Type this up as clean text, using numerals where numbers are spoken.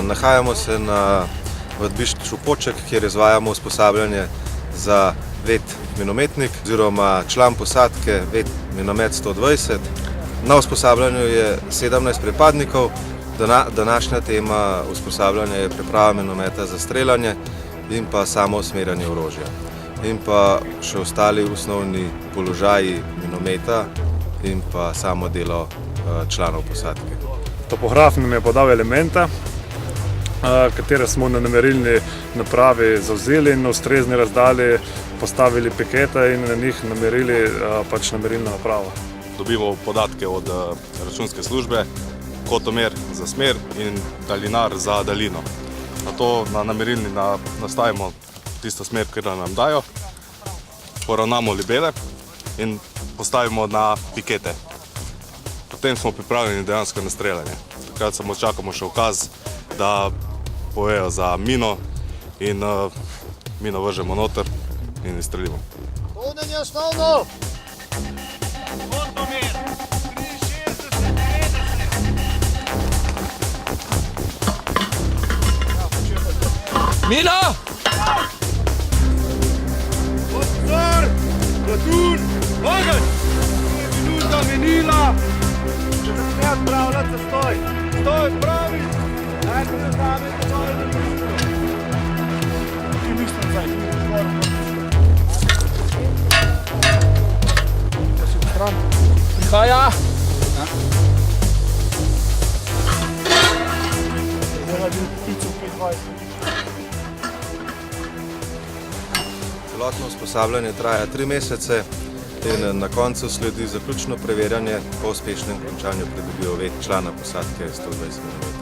Nahajamo se na vadbišču Poček, kjer izvajamo usposabljanje za ved minometnik oziroma član posadke ved minomet 120. Na usposabljanju je 17 pripadnikov. Današnja tema usposabljanja je priprava minometa za streljanje in pa samo usmerjanje orožja. In pa še ostali osnovni položaji minometa in pa samo delo članov posadke. Topograf nam je podal elementa, katere smo na namerilni napravi zavzeli in na ustrezni razdalji postavili pikete in na njih namerili namerilno napravo. Dobimo podatke od računske službe, kotomer za smer in daljinar za daljino. Nato na namerilni nastavimo tisto smer, ki nam dajo, poravnamo libele in postavimo na pikete. Potem smo pripravljeni dejansko na streljanje. Takrat samo čakamo še ukaz, da povejo za mino in mino vržemo noter in izstrelimo. Vodenje osnovno! Mina! Pozor! Platoon! Ogenj! Minuta minila! Če se ne odpravljate, stoj! Stoj, pravi! Najte ne znamete, stoj na misto! Ti mislim zdaj, ti mislim da si v stran. Prihaja! Zdaj bi pico 25. Celotno usposabljanje traja 3 mesece in na koncu sledi zaključno preverjanje. Po uspešnem končanju pridobijo ved člana posadke 120 mm.